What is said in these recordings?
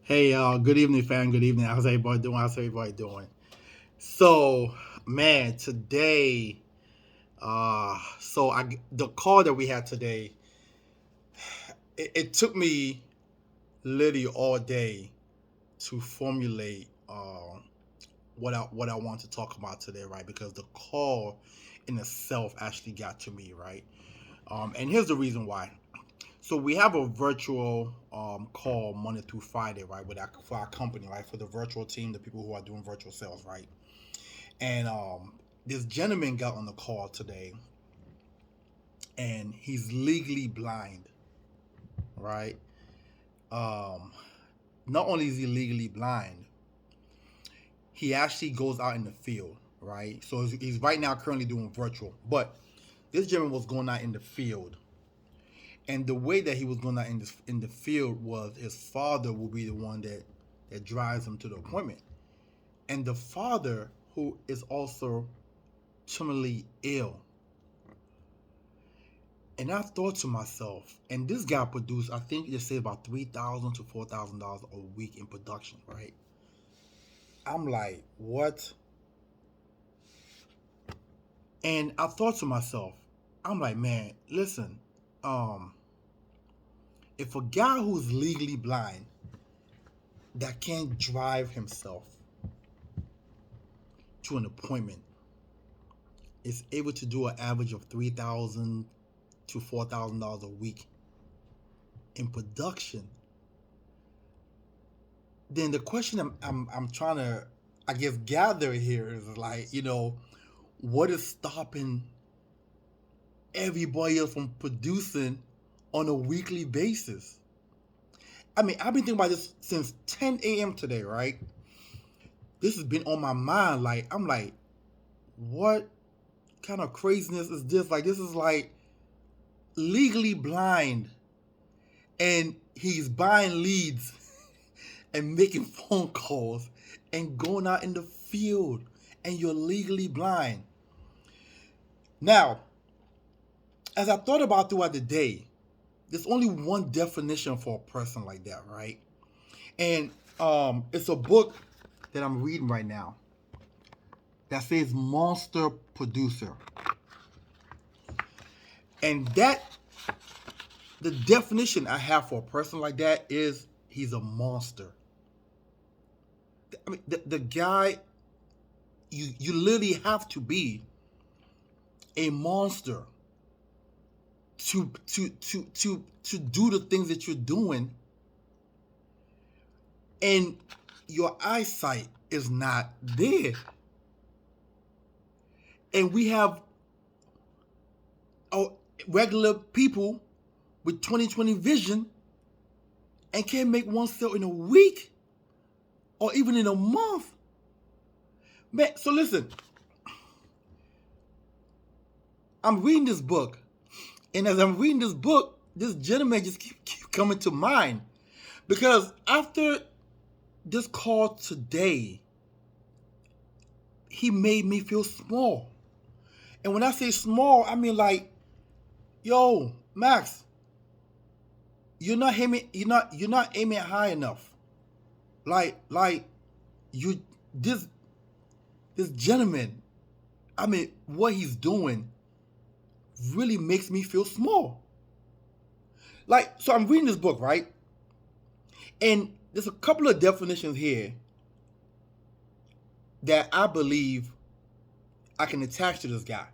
Hey, good evening, fam. Good evening. How's everybody doing? So, man, today, the call that we had today, it took me literally all day to formulate what I want to talk about today, right? Because the call in itself actually got to me, right? And here's the reason why. So we have a virtual call Monday through Friday, right? For our company, right? For the virtual team, the people who are doing virtual sales, right? And this gentleman got on the call today, and he's legally blind, right? Um, Not only is he legally blind, he actually goes out in the field, right? So he's right now currently doing virtual, but this gentleman was going out in the field, and the way that he was going out in the field was his father will be the one that drives him to the appointment, and the father who is also terminally ill. And I thought to myself, and this guy produced, I think they say about $3,000 to $4,000 a week in production, right? I'm like, what? And I thought to myself, I'm like, man, listen, um, if a guy who's legally blind that can't drive himself to an appointment is able to do an average of $3,000 to $4,000 a week in production, then the question I'm trying to, I guess, gather here is like, what is stopping everybody else from producing on a weekly basis? I mean, I've been thinking about this since 10 a.m. today, right? This has been on my mind. Like, I'm like, what kind of craziness is this? Like, this is like legally blind, and he's buying leads and making phone calls and going out in the field, and you're legally blind. Now, as I thought about throughout the day, there's only one definition for a person like that, right? And it's a book that I'm reading right now that says monster producer. And the definition I have for a person like that is he's a monster. I mean, the guy, you literally have to be a monster to do the things that you're doing, and your eyesight is not there. And we have regular people with 20/20 vision and can't make one sale in a week or even in a month. Man, so listen, I'm reading this book, and as I'm reading this book, this gentleman just keep coming to mind, because after this call today, he made me feel small. And when I say small, I mean like, yo, Max, you're not aiming high enough. Like you this gentleman, I mean, what he's doing really makes me feel small. Like, so I'm reading this book, right? And there's a couple of definitions here that I believe I can attach to this guy.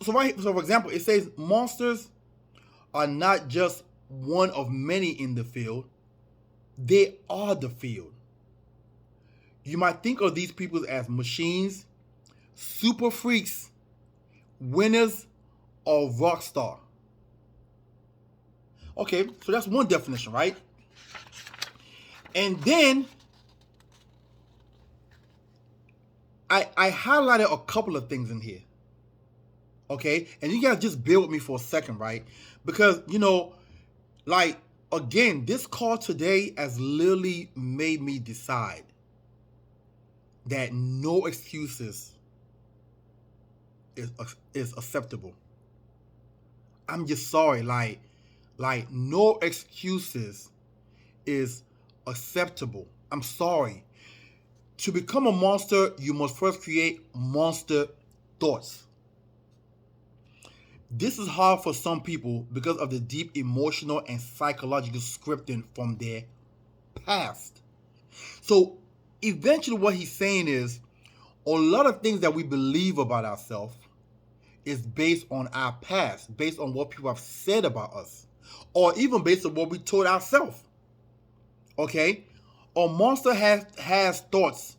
So for example, it says monsters are not just one of many in the field, they are the field. You might think of these people as machines, super freaks, winners, or rock star. Okay, so that's one definition, right? And then I highlighted a couple of things in here. Okay, and you guys just bear with me for a second, right? Because like, again, this call today has literally made me decide that no excuses is is acceptable. I'm just sorry, like no excuses is acceptable. I'm sorry. To become a monster, you must first create monster thoughts. This is hard for some people because of the deep emotional and psychological scripting from their past. So eventually what he's saying is a lot of things that we believe about ourselves is based on our past, based on what people have said about us, or even based on what we told ourselves. Okay? A monster has thoughts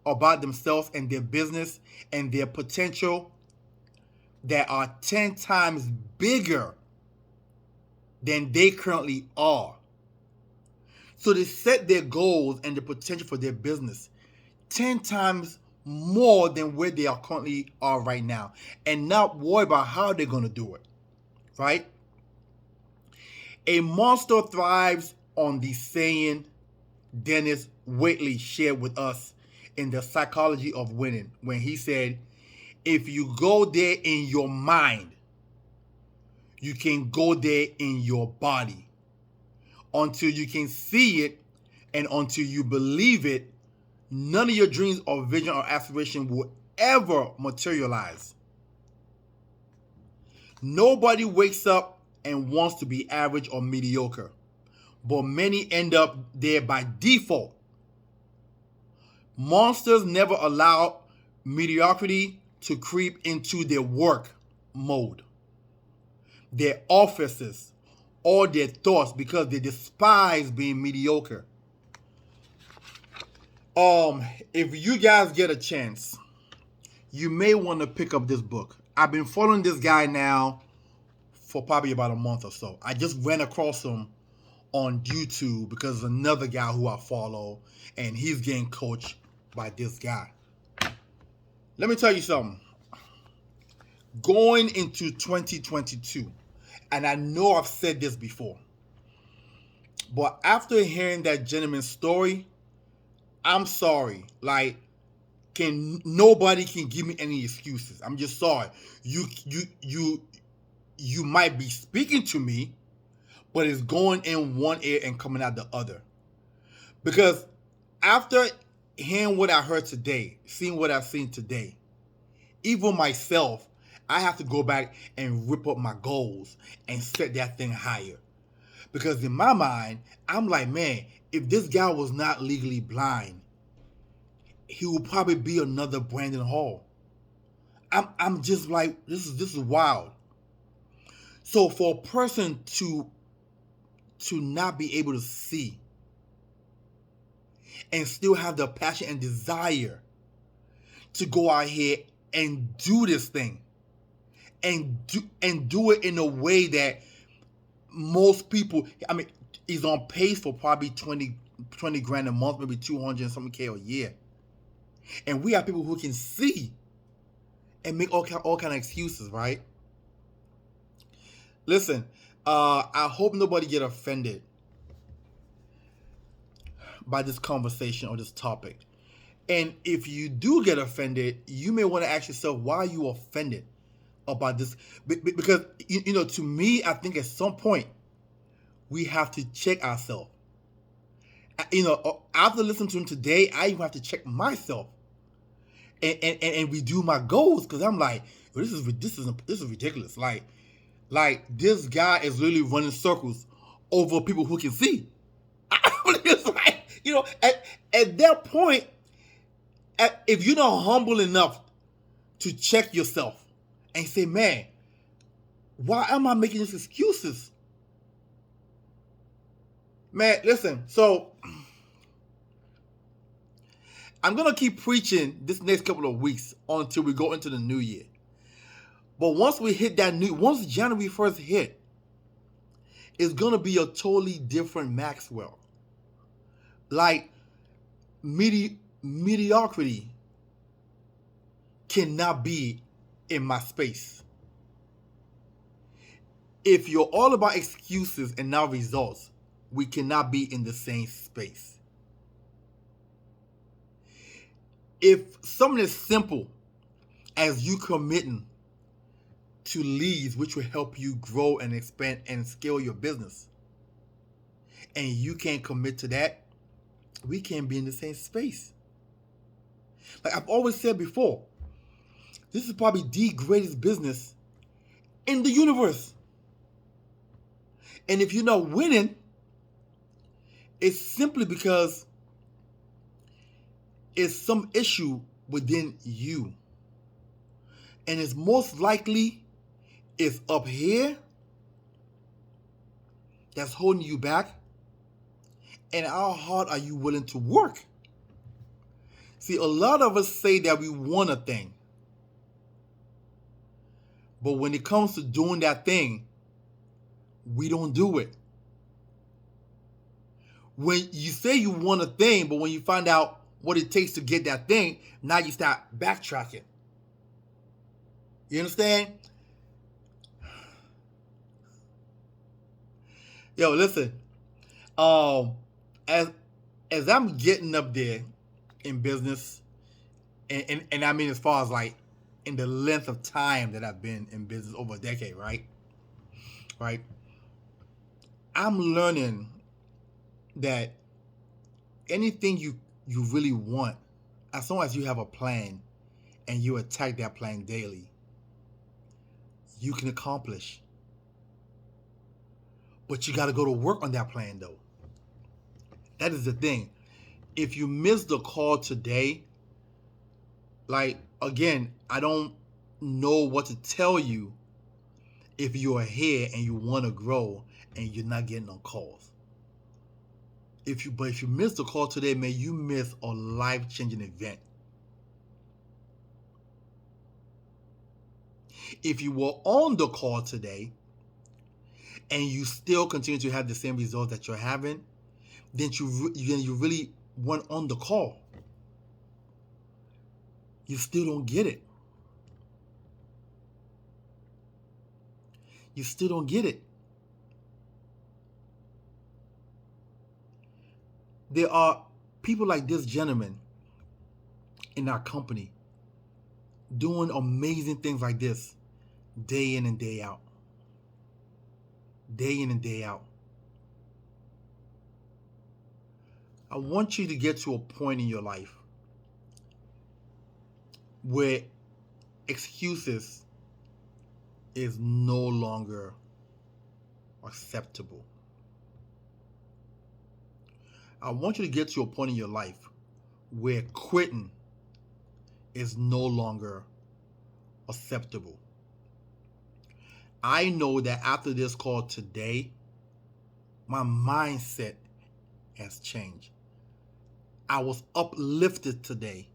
about themselves and their business and their potential that are 10 times bigger than they currently are. So they set their goals and the potential for their business 10 times more than where they are currently are right now, and not worry about how they're going to do it, right? A monster thrives on the saying Dennis Waitley shared with us in The Psychology of Winning, when he said, if you go there in your mind, you can go there in your body. Until you can see it and until you believe it, none of your dreams or vision or aspiration will ever materialize. Nobody wakes up and wants to be average or mediocre, but many end up there by default. Monsters never allow mediocrity to creep into their work mode, their offices, or their thoughts because they despise being mediocre. If you guys get a chance, you may want to pick up this book. I've been following this guy now for probably about a month or so. I just ran across him on YouTube because another guy who I follow, and he's getting coached by this guy. Let me tell you something. Going into 2022, and I know I've said this before, but after hearing that gentleman's story, I'm sorry. Like, nobody can give me any excuses. I'm just sorry. You might be speaking to me, but it's going in one ear and coming out the other. Because after hearing what I heard today, seeing what I've seen today, even myself, I have to go back and rip up my goals and set that thing higher. Because in my mind, I'm like, man, if this guy was not legally blind, he would probably be another Brandon Hall. I'm just like, this is wild. So for a person to not be able to see and still have the passion and desire to go out here and do this thing and do it in a way that most people, I mean, he's on pace for probably 20 grand a month, maybe 200 and something K a year. And we have people who can see and make all kind of excuses, right? Listen, I hope nobody get offended by this conversation or this topic. And if you do get offended, you may want to ask yourself, why are you offended about this? Because, you know, to me, I think at some point, we have to check ourselves. You know, after listening to him today, I even have to check myself and redo my goals, because I'm like, this is ridiculous. Like this guy is literally running circles over people who can see. It's like, you know, at that point, if you're not humble enough to check yourself and say, man, why am I making these excuses? Man, listen, so I'm going to keep preaching this next couple of weeks until we go into the new year. But once we hit once January 1st hit, it's going to be a totally different Maxwell. Like, mediocrity cannot be in my space. If you're all about excuses and not results, we cannot be in the same space. If something as simple as you committing to leads, which will help you grow and expand and scale your business, and you can't commit to that, we can't be in the same space. Like I've always said before, this is probably the greatest business in the universe. And if you're not winning, it's simply because it's some issue within you. And it's most likely it's up here that's holding you back. And how hard are you willing to work? See, a lot of us say that we want a thing. But when it comes to doing that thing, we don't do it. When you say you want a thing, but when you find out what it takes to get that thing, now you start backtracking. You understand? Yo, listen. As I'm getting up there in business, and I mean as far as like in the length of time that I've been in business, over a decade, right? Right. I'm learning that anything you really want, as long as you have a plan and you attack that plan daily, you can accomplish. But you got to go to work on that plan, though. That is the thing. If you miss the call today, like, again, I don't know what to tell you if you are here and you want to grow and you're not getting on calls. But if you miss the call today, man, you miss a life-changing event. If you were on the call today and you still continue to have the same results that you're having, then you really weren't on the call. You still don't get it. You still don't get it. There are people like this gentleman in our company doing amazing things like this day in and day out. Day in and day out. I want you to get to a point in your life where excuses is no longer acceptable. I want you to get to a point in your life where quitting is no longer acceptable. I know that after this call today, my mindset has changed. I was uplifted today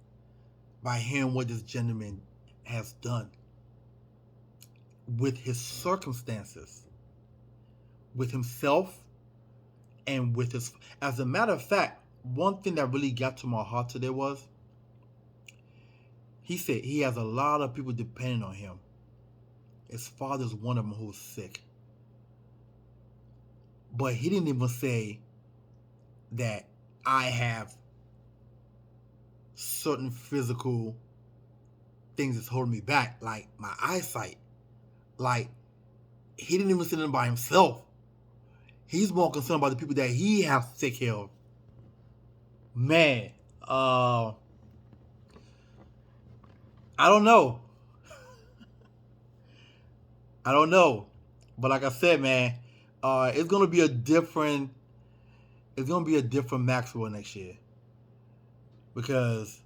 by hearing what this gentleman has done with his circumstances, with himself, and with his... As a matter of fact, one thing that really got to my heart today was, he said he has a lot of people depending on him. His father's one of them who's sick. But he didn't even say that I have certain physical things that's holding me back, like my eyesight. Like, he didn't even say them by himself. He's more concerned about the people that he has to take care of. Man, I don't know. I don't know. But like I said, man, it's gonna be a different Maxwell next year. Because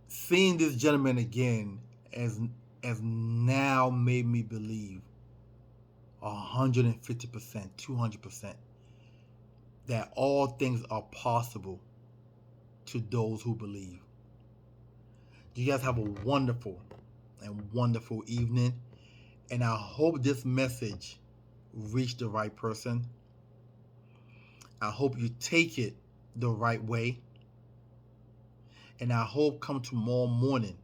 seeing this gentleman again has now made me believe 150%, 200% that all things are possible to those who believe. You guys have a wonderful and wonderful evening, and I hope this message reached the right person. I hope you take it the right way, and I hope come tomorrow morning